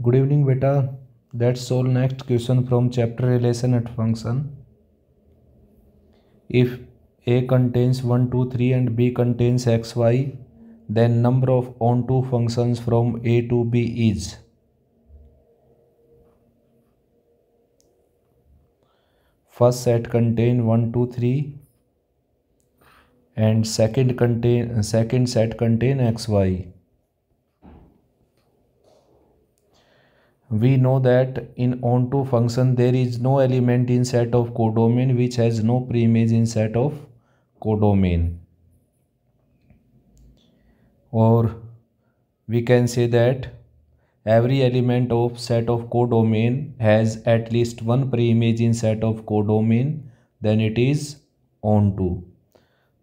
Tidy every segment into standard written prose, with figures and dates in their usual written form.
Good evening, beta. Let's solve next question from chapter relation at function. If A contains 1, 2, 3 and B contains x, y, then number of onto functions from A to B is. First set contain 1, 2, 3 and second set contain x, y. We know that in onto function there is no element in set of codomain which has no preimage in set of codomain. Or we can say that every element of set of codomain has at least one preimage in set of codomain, then it is onto.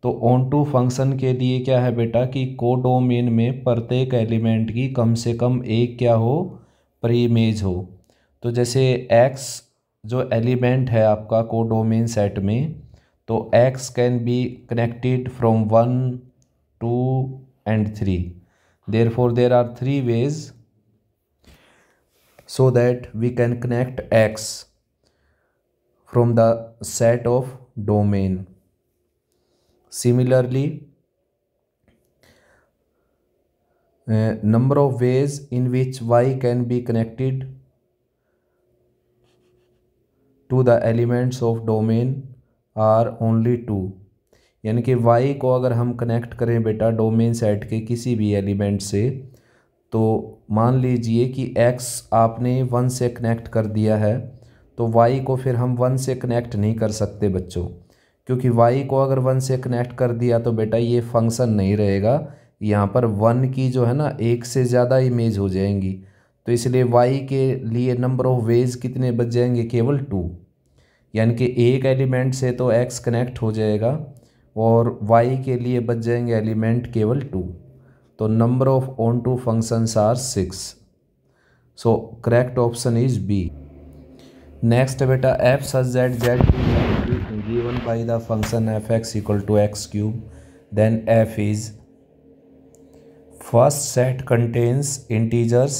तो onto function के लिए क्या है बेटा कि codomain में प्रत्येक element की कम से कम एक क्या हो, प्रीइमेज हो। तो जैसे x जो एलिमेंट है आपका कोडोमेन सेट में, तो x can be connected from 1, 2 and 3. Therefore there are three ways so that we can connect x from the set of domain. Similarly, number of ways in which y can be connected to the elements of domain are only two. यानी कि y को अगर हम connect करें बेटा domain set के किसी भी एलिमेंट से, तो मान लीजिए कि x आपने 1 से कनेक्ट कर दिया है, तो y को फिर हम 1 से कनेक्ट नहीं कर सकते बच्चों, क्योंकि y को अगर 1 से कनेक्ट कर दिया तो बेटा ये फंक्शन नहीं रहेगा। यहाँ पर 1 की जो है ना एक से ज़्यादा इमेज हो जाएंगी, तो इसलिए y के लिए नंबर ऑफ वेज कितने बच जाएंगे, केवल 2। यानी कि एक एलिमेंट से तो x कनेक्ट हो जाएगा और y के लिए बच जाएंगे एलिमेंट केवल 2। तो number of onto functions are 6। So correct option is b. Next बेटा f such that z given by the function fx equal to x cube, then f is first set contains integers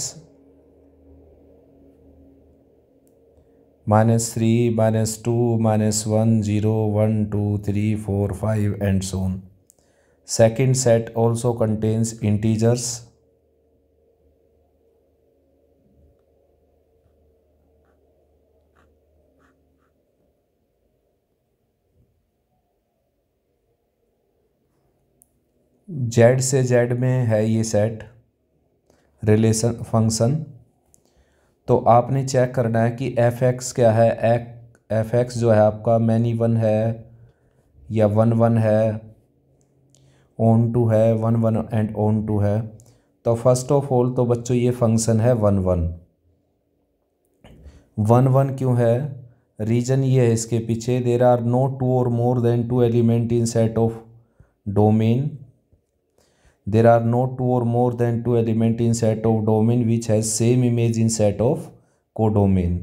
-3, -2, -1, 0, 1, 2, 3, 4, 5 and so on. Second set also contains integers z से z में है ये set relation function. तो आपने check करना है कि f(x) क्या है। f(x) जो है आपका मैनी 1 है या 1, 1 है, ऑन टू है, 1, 1 एंड ऑन टू है। तो फर्स्ट ऑफ ऑल तो बच्चों ये फंक्शन है 1, 1। 1, 1 क्यों है, रीजन ये है इसके पीछे, देर आर नो 2 और more than 2 element in set of domain. There are no 2 or more than 2 element in set of domain which has same image in set of codomain.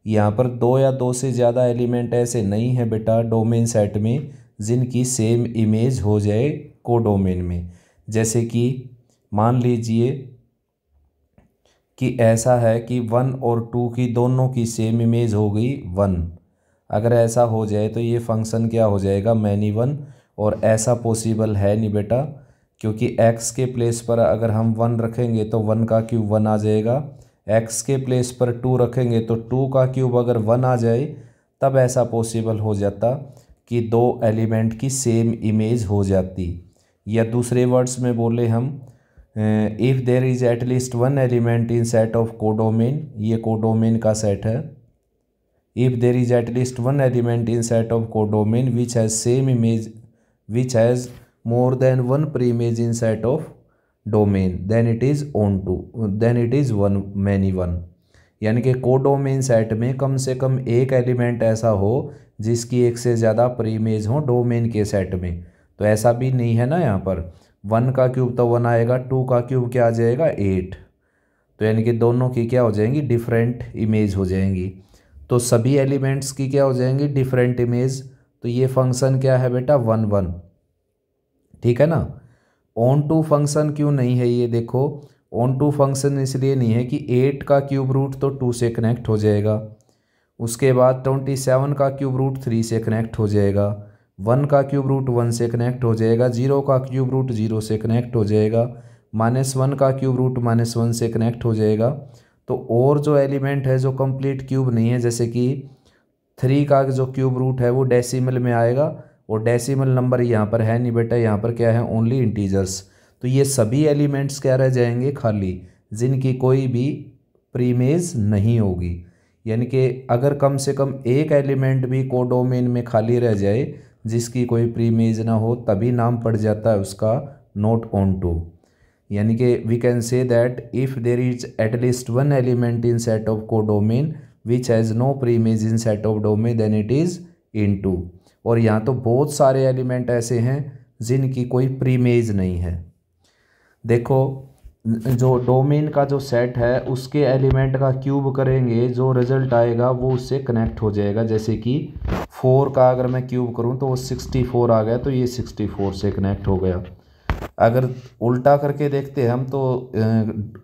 यहाँ पर 2 या 2 से ज़्यादा एलिमेंट ऐसे नहीं है बेटा डोमेन सेट में जिनकी सेम इमेज हो जाए कोडोमेन में। जैसे कि मान लीजिए कि ऐसा है कि 1 और 2 की दोनों की सेम इमेज हो गई 1। अगर ऐसा हो जाए तो ये फंक्शन क्या हो जाएगा, मैनी 1। और ऐसा पॉसिबल है नहीं बेटा, क्योंकि x के प्लेस पर अगर हम 1 रखेंगे तो 1 का क्यूब 1 आ जाएगा, x के प्लेस पर 2 रखेंगे तो 2 का क्यूब अगर 1 आ जाए तब ऐसा पॉसिबल हो जाता कि 2 एलिमेंट की सेम इमेज हो जाती। या दूसरे वर्ड्स में बोले हम, if there is at least 1 element in set of codomain, ये कोडोमेन का सेट है। If there is at least 1 element in set of codomain which has same image which has more than one preimage in set of domain, then it is onto, then it is one many 1। यानी कि codomain set में कम से कम एक element ऐसा हो जिसकी एक से ज़्यादा प्रीइमेज हो डोमेन के सेट में। तो ऐसा भी नहीं है ना, यहाँ पर 1 का क्यूब तो 1 आएगा, 2 का क्यूब क्या आ जाएगा 8। तो यानी कि दोनों की क्या हो जाएंगी, डिफरेंट इमेज हो जाएंगी। तो सभी एलिमेंट्स की क्या हो जाएंगी, डिफरेंट इमेज। तो ये फंक्शन क्या है बेटा 1, 1, ठीक है ना। ऑन टू फंक्शन क्यों नहीं है ये देखो, ऑन टू फंक्शन इसलिए नहीं है कि 8 का क्यूब रूट तो 2 से कनेक्ट हो जाएगा, उसके बाद 27 का क्यूब रूट 3 से कनेक्ट हो जाएगा, 1 का क्यूब रूट 1 से कनेक्ट हो जाएगा, 0 का क्यूब रूट 0 से कनेक्ट हो जाएगा, -1 का क्यूब रूट -1 से कनेक्ट हो जाएगा। तो और जो एलिमेंट है जो कंप्लीट क्यूब नहीं है, जैसे कि 3 का जो क्यूब रूट है वो डेसिमल में आएगा, और डेसिमल नंबर यहाँ पर है नहीं बेटा, यहाँ पर क्या है, ओनली इंटीजर्स। तो ये सभी एलिमेंट्स क्या रह जाएंगे, खाली, जिनकी कोई भी प्रीमेज नहीं होगी। यानी कि अगर कम से कम एक एलिमेंट भी कोडोमेन में खाली रह जाए जिसकी कोई प्रीमेज ना हो, तभी नाम पड़ जाता है उसका नॉट ऑन टू। यानी कि we can say that if there is at least one element in set of codomain which has no preimage in set of domain then it is into. और यहाँ तो बहुत सारे एलिमेंट ऐसे हैं जिनकी कोई प्रीमेज नहीं है। देखो, जो डोमेन का जो सेट है उसके एलिमेंट का क्यूब करेंगे, जो रिजल्ट आएगा वो उससे कनेक्ट हो जाएगा। जैसे कि 4 का अगर मैं क्यूब करूं तो वो 64 आ गया, तो ये 64 से कनेक्ट हो गया। अगर उल्टा करके देखते हैं हम तो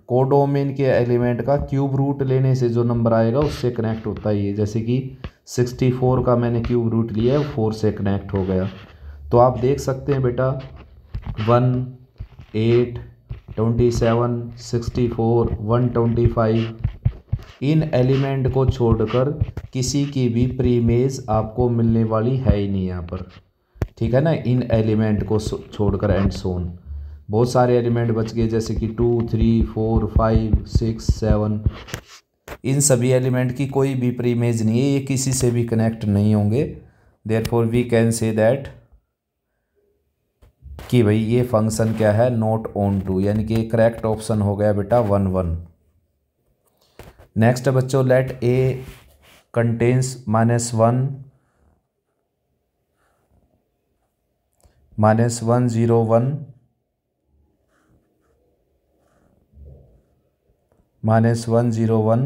कोडोमेन के एलिमेंट का क्यूब रूट लेने से जो नंबर आएगा उससे कनेक्ट होता है ये। जैसे कि 64 का मैंने क्यूब रूट लिया है, 4 से कनेक्ट हो गया। तो आप देख सकते हैं बेटा 1, 8, 27, 64, 125 इन एलिमेंट को छोड़कर किसी की भी प्रीमेज आपको मिलने वाली है ही नहीं यहाँ पर, ठीक है ना। इन एलिमेंट को छोड़कर एंड सोन बहुत सारे एलिमेंट बच गए, जैसे कि 2, 3, 4, 5, 6, 7, इन सभी एलिमेंट की कोई भी प्रीमेज नहीं है, ये किसी से भी कनेक्ट नहीं होंगे। Therefore we can say that कि भाई ये फंक्शन क्या है, नॉट ऑन टू, यानी कि करेक्ट ऑप्शन हो गया बेटा 1, 1। नेक्स्ट बच्चों, late A contains -1, -101, -101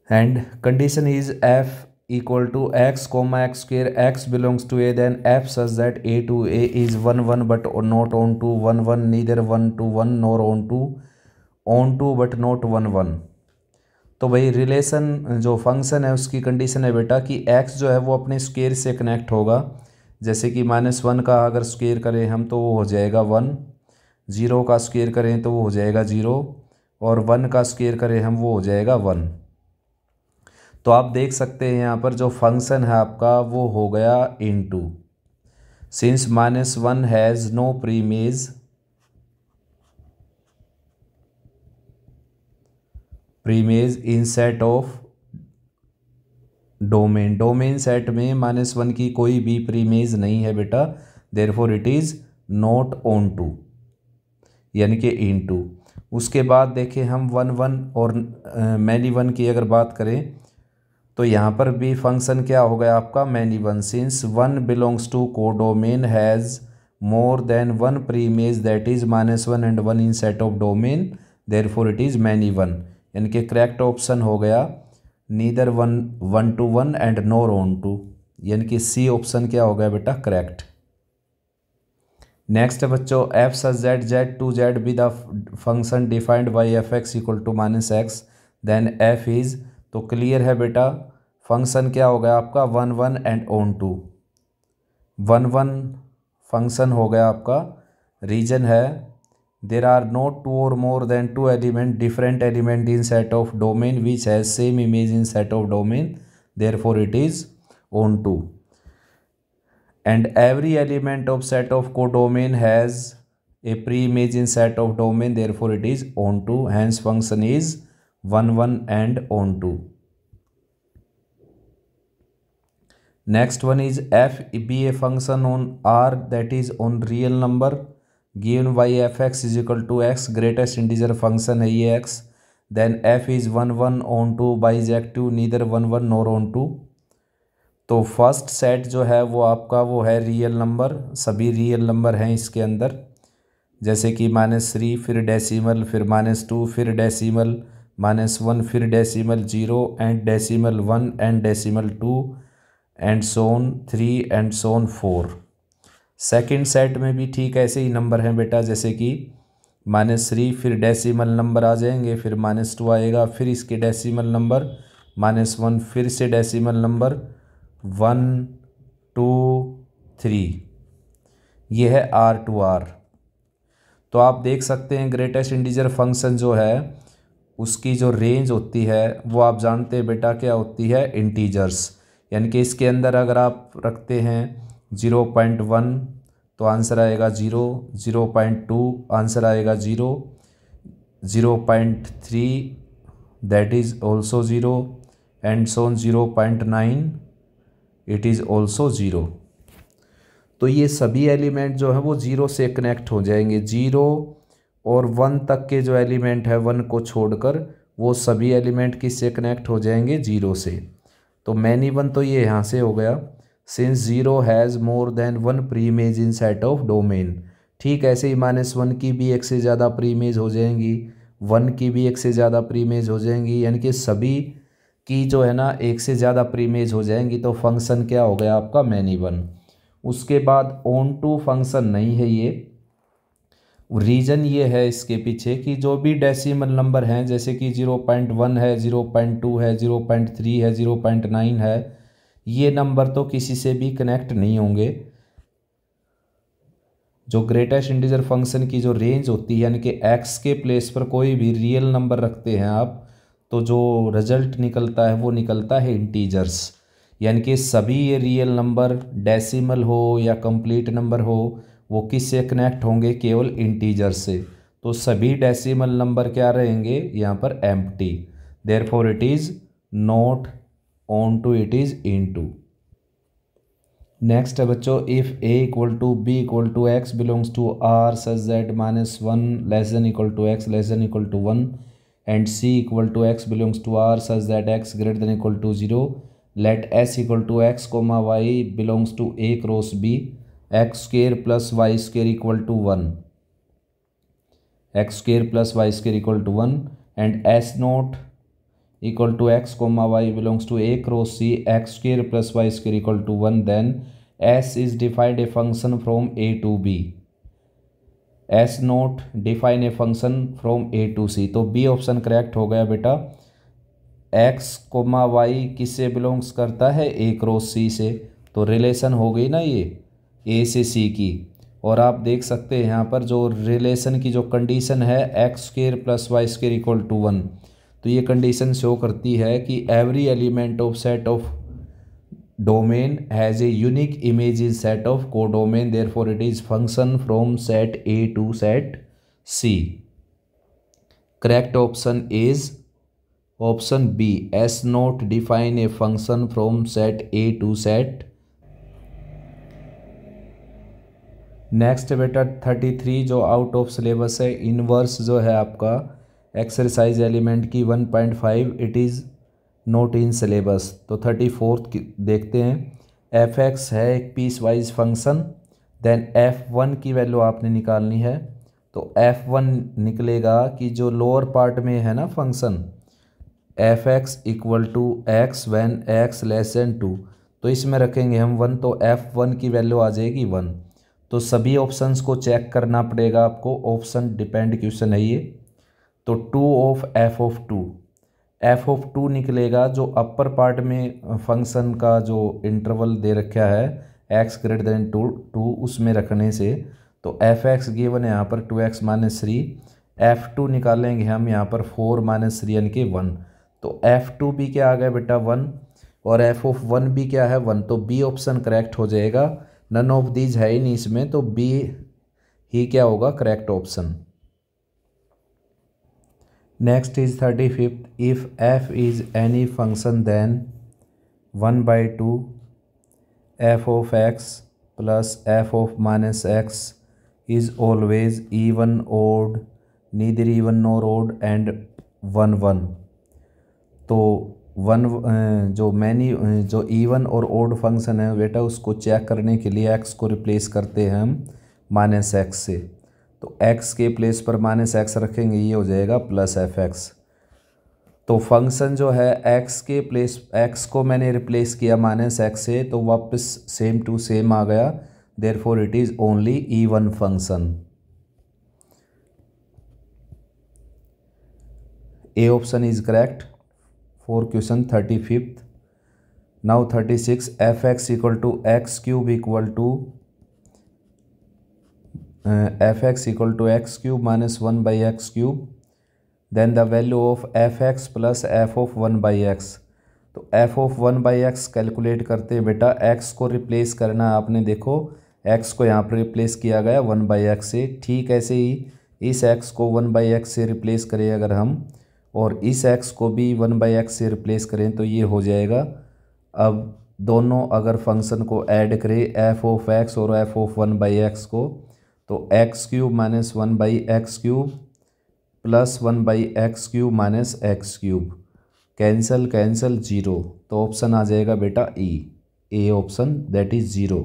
and condition is f equal to x comma x square, x belongs to a, then f such that a to a is 1, 1 but not on to 1, 1, neither 1 to 1 nor on to but not 1, 1। तो भाई relation जो function है उसकी condition है बेटा कि x जो है वो अपने स्क्वेयर से कनेक्ट होगा। जैसे कि -1 का अगर स्क्वेयर करें हम तो वो हो जाएगा 1, 0 का स्क्वेयर करें तो वो हो जाएगा 0, और 1 का स्क्वेयर करें हम वो हो जाएगा 1। तो आप देख सकते हैं यहाँ पर जो फंक्शन है आपका वो हो गया into, since -1 has no preimage in set of domain, domain set में -1 की कोई भी प्रीमेज नहीं है बेटा, therefore it is not onto, यानी कि इनटू। उसके बाद देखें हम 1, 1 और मैनी 1 की अगर बात करें तो यहाँ पर भी फंक्शन क्या हो गया आपका many 1, since 1 belongs to codomain has more than 1 preimage that is -1 and 1 in set of domain, therefore it is many 1। यानी कि करेक्ट ऑप्शन हो गया neither 1 to 1 and nor onto, यानी कि सी ऑप्शन क्या हो गया बेटा करेक्ट। नेक्स्ट बच्चों, F such that z be the function defined by f(x) equal to -x, then f is, तो क्लियर है बेटा फंक्शन क्या हो गया आपका 1, 1 एंड ऑन टू। 1, 1 फंक्शन हो गया आपका, रीजन है देर आर नॉट 2 और more than 2 element different element in set of domain which has same image in set of domain, therefore it is onto. And every element of set of codomain has a pre-image in set of domain, therefore it is onto, hence function is 1, 1 and onto. Next one is f be a function on R that is on real number given by fx is equal to x, greatest integer function है ये x, then f is 1, 1 onto bijective neither 1, 1 nor onto। तो first set जो है वो आपका वो है real number, सभी रियल नंबर हैं इसके अंदर, जैसे कि -3 फिर डेसिमल फिर -2 फिर डेसिमल -1 फिर decimal 0 and decimal 1 and decimal 2 and so on 3 and so on 4। Second set में भी ठीक ऐसे ही नंबर हैं बेटा, जैसे कि -3 फिर डेसिमल नंबर आ जाएंगे, फिर -2 आएगा, फिर इसके डेसिमल नंबर -1 फिर से डेसिमल नंबर 1 2 3। ये है R2R। तो आप देख सकते हैं ग्रेटेस्ट इंटीजर फंक्शन जो है उसकी जो रेंज होती है वो आप जानते हैं बेटा क्या होती है, इंटीजर्स। यानी कि इसके अंदर अगर आप रखते हैं 0.1 तो आंसर आएगा 0, 0.2 आंसर आएगा 0, 0.3 that is also 0 and so on 0.9 it is also 0। तो ये सभी एलिमेंट जो है वो 0 से कनेक्ट हो जाएंगे। 0 और 1 तक के जो एलिमेंट है 1 को छोड़कर वो सभी एलिमेंट किससे कनेक्ट हो जाएंगे, 0 से। तो मैनी वन तो ये यहाँ से हो गया। Since 0 has more than 1 pre image in set of domain. ठीक ऐसे ही -1 की भी एक से ज़्यादा प्री इमेज हो जाएंगी, 1 की भी एक से ज़्यादा प्री इमेज हो जाएंगी, यानी कि सभी की जो है ना एक से ज़्यादा प्री इमेज हो जाएंगी। तो फंक्शन क्या हो गया आपका, मैनी वन। उसके बाद ऑन टू फंक्शन नहीं है ये। रीज़न ये है इसके पीछे कि जो भी डेसिमल नंबर हैं जैसे कि 0.1 है, 0.2 है, 0.3 है, 0.9 है, ये नंबर तो किसी से भी कनेक्ट नहीं होंगे। जो ग्रेटेस्ट इंटीजर फंक्शन की जो रेंज होती है, यानी कि x के प्लेस पर कोई भी रियल नंबर रखते हैं आप, तो जो रिजल्ट निकलता है वो निकलता है इंटीजर्स। यानी कि सभी ये रियल नंबर डेसिमल हो या कंप्लीट नंबर हो वो किससे कनेक्ट होंगे, केवल इंटीजर से। तो सभी डेसिमल नंबर क्या रहेंगे यहाँ पर, empty. Therefore it is not onto, it is into. Next है बच्चों, if a equal to b equal to x belongs to R such that -1 less than equal to x less than equal to 1 and c equal to x belongs to R such that x greater than equal to 0, let s equal to x comma y belongs to a cross b, x square plus y square equal to 1, x square plus y square equal to 1 and S not equal to x comma y belongs to A cross C, x square plus y square equal to 1, then S is defined a function from A to B. S not define a function from A to C. तो B option correct हो गया बेटा। X comma y किससे belongs करता है, ए cross सी से। तो relation हो गई ना ये ए से सी की। और आप देख सकते हैं यहाँ पर जो रिलेशन की जो कंडीशन है x square plus y square equal to 1, तो ये कंडीशन शो करती है कि every element of set of domain has a unique image in set of codomain, therefore it is function from set a to set c. Correct option is option b, S not define a function from set a to set. Next बेटा 33 जो out of syllabus है, inverse जो है आपका exercise element की 1.5, it is note in syllabus. तो 34 देखते हैं। एफ एक्स है एक piece wise function, then F1 की वैल्यू आपने निकालनी है। तो F1 निकलेगा कि जो लोअर पार्ट में है ना function f x equal to x when x less than 2, तो इसमें रखेंगे हम 1, तो F1 की वैल्यू आ जाएगी 1। तो सभी ऑप्शंस को चेक करना पड़ेगा आपको, ऑप्शन डिपेंड क्वेश्चन है ये। तो 2 of F of 2, F of 2 निकलेगा जो अपर पार्ट में फंक्शन का जो इंटरवल दे रखा है एक्स ग्रेटर देन 2 उसमें रखने से। तो एफ एक्स गिवन है यहाँ पर 2x माइनस 3, F2 निकालेंगे हम यहाँ पर 4 माइनस 3 यानी कि 1। तो F2 भी क्या आ गया बेटा 1 और एफ ऑफ 1 भी क्या है 1, तो बी ऑप्शन करेक्ट हो जाएगा। नन ऑफ दीज है ही नहीं इसमें, तो बी ही क्या होगा correct option. Next is 35, if f is any function then 1/2 f of x plus f of minus x is always even odd, neither even nor odd and 1 1। तो 1 जो जो इवन और ओड फंक्शन है बेटा उसको चेक करने के लिए एक्स को रिप्लेस करते हैं हम माइनस एक्स से। तो x के प्लेस पर माइनस एक्स रखेंगे, ये हो जाएगा प्लस एफ एक्स। तो फंक्शन जो है x के प्लेस x को मैंने रिप्लेस किया -x से, तो वापस सेम टू सेम आ गया, therefore it is only even function. A option is correct for question 35th। Now 36 f(x) equal to x cube equal to f(x) equal to x cube minus 1/x cube, then the value of f(x) plus f of 1/x। तो f of 1/x calculate करते हैं बेटा, x को replace करना है आपने, देखो x को यहाँ पर रिप्लेस किया गया 1/x से, ठीक ऐसे ही इस x को 1/x से रिप्लेस करें अगर हम, और इस x को भी 1/x से रिप्लेस करें तो ये हो जाएगा। अब दोनों अगर फंक्शन को ऐड करें f ऑफ x और f ऑफ 1/x को, तो x cube minus 1/x cube plus 1/x cube minus x cube, cancel cancel 0, तो ऑप्शन आ जाएगा बेटा ए ऑप्शन, दैट इज़ 0।